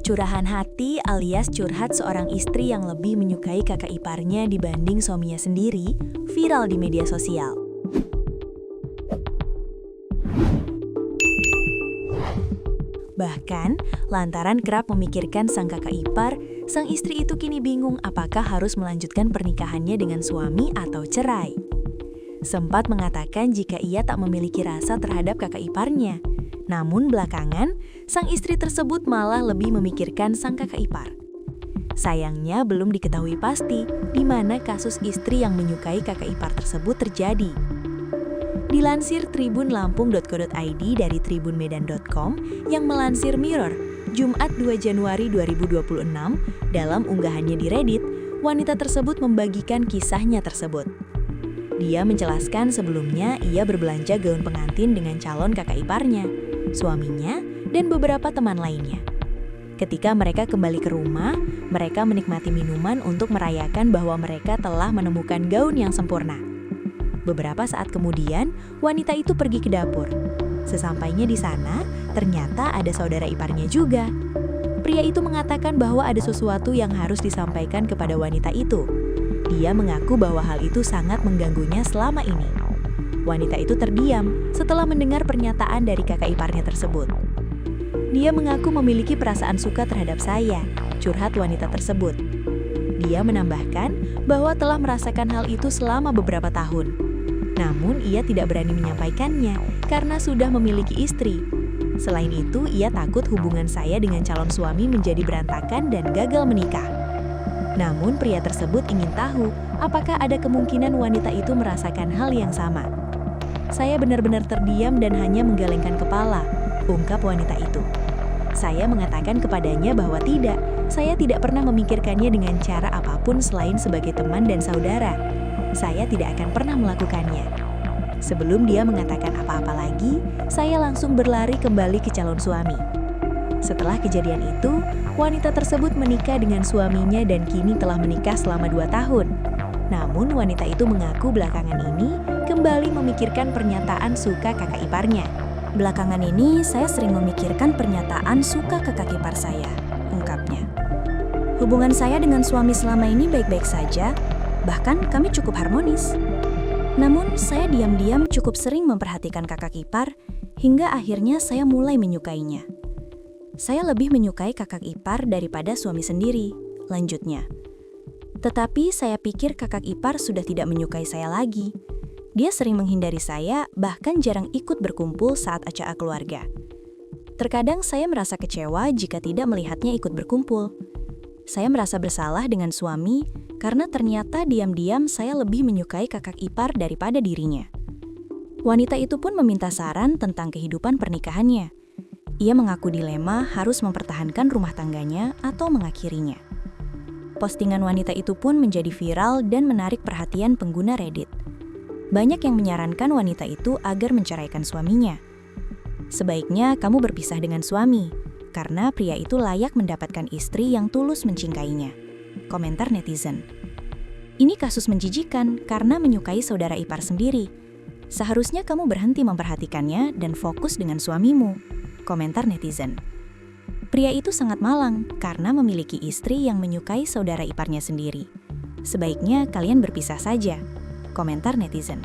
Curahan hati alias curhat seorang istri yang lebih menyukai kakak iparnya dibanding suaminya sendiri, viral di media sosial. Bahkan, lantaran kerap memikirkan sang kakak ipar, sang istri itu kini bingung apakah harus melanjutkan pernikahannya dengan suami atau cerai. Sempat mengatakan jika ia tak memiliki rasa terhadap kakak iparnya. Namun belakangan, sang istri tersebut malah lebih memikirkan sang kakak ipar. Sayangnya belum diketahui pasti di mana kasus istri yang menyukai kakak ipar tersebut terjadi. Dilansir tribunlampung.co.id dari tribunmedan.com yang melansir Mirror, Jumat 2 Januari 2026, dalam unggahannya di Reddit, wanita tersebut membagikan kisahnya tersebut. Dia menjelaskan sebelumnya ia berbelanja gaun pengantin dengan calon kakak iparnya, suaminya, dan beberapa teman lainnya. Ketika mereka kembali ke rumah, mereka menikmati minuman untuk merayakan bahwa mereka telah menemukan gaun yang sempurna. Beberapa saat kemudian, wanita itu pergi ke dapur. Sesampainya di sana, ternyata ada saudara iparnya juga. Pria itu mengatakan bahwa ada sesuatu yang harus disampaikan kepada wanita itu. Dia mengaku bahwa hal itu sangat mengganggunya selama ini. Wanita itu terdiam setelah mendengar pernyataan dari kakak iparnya tersebut. Dia mengaku memiliki perasaan suka terhadap saya, curhat wanita tersebut. Dia menambahkan bahwa telah merasakan hal itu selama beberapa tahun. Namun ia tidak berani menyampaikannya karena sudah memiliki istri. Selain itu, ia takut hubungan saya dengan calon suami menjadi berantakan dan gagal menikah. Namun pria tersebut ingin tahu apakah ada kemungkinan wanita itu merasakan hal yang sama. Saya benar-benar terdiam dan hanya menggelengkan kepala, ungkap wanita itu. Saya mengatakan kepadanya bahwa tidak, saya tidak pernah memikirkannya dengan cara apapun selain sebagai teman dan saudara. Saya tidak akan pernah melakukannya. Sebelum dia mengatakan apa-apa lagi, saya langsung berlari kembali ke calon suami. Setelah kejadian itu, wanita tersebut menikah dengan suaminya dan kini telah menikah selama 2 tahun. Namun wanita itu mengaku belakangan ini kembali memikirkan pernyataan suka kakak iparnya. Belakangan ini saya sering memikirkan pernyataan suka ke kakak ipar saya, ungkapnya. Hubungan saya dengan suami selama ini baik-baik saja, bahkan kami cukup harmonis. Namun saya diam-diam cukup sering memperhatikan kakak ipar hingga akhirnya saya mulai menyukainya. Saya lebih menyukai kakak ipar daripada suami sendiri, lanjutnya. Tetapi saya pikir kakak ipar sudah tidak menyukai saya lagi. Dia sering menghindari saya, bahkan jarang ikut berkumpul saat acara keluarga. Terkadang saya merasa kecewa jika tidak melihatnya ikut berkumpul. Saya merasa bersalah dengan suami karena ternyata diam-diam saya lebih menyukai kakak ipar daripada dirinya. Wanita itu pun meminta saran tentang kehidupan pernikahannya. Ia mengaku dilema harus mempertahankan rumah tangganya atau mengakhirinya. Postingan wanita itu pun menjadi viral dan menarik perhatian pengguna Reddit. Banyak yang menyarankan wanita itu agar menceraikan suaminya. Sebaiknya kamu berpisah dengan suami, karena pria itu layak mendapatkan istri yang tulus mencintainya. Komentar netizen. Ini kasus menjijikan karena menyukai saudara ipar sendiri. Seharusnya kamu berhenti memperhatikannya dan fokus dengan suamimu. Komentar netizen. Pria itu sangat malang karena memiliki istri yang menyukai saudara iparnya sendiri. Sebaiknya kalian berpisah saja. Komentar netizen.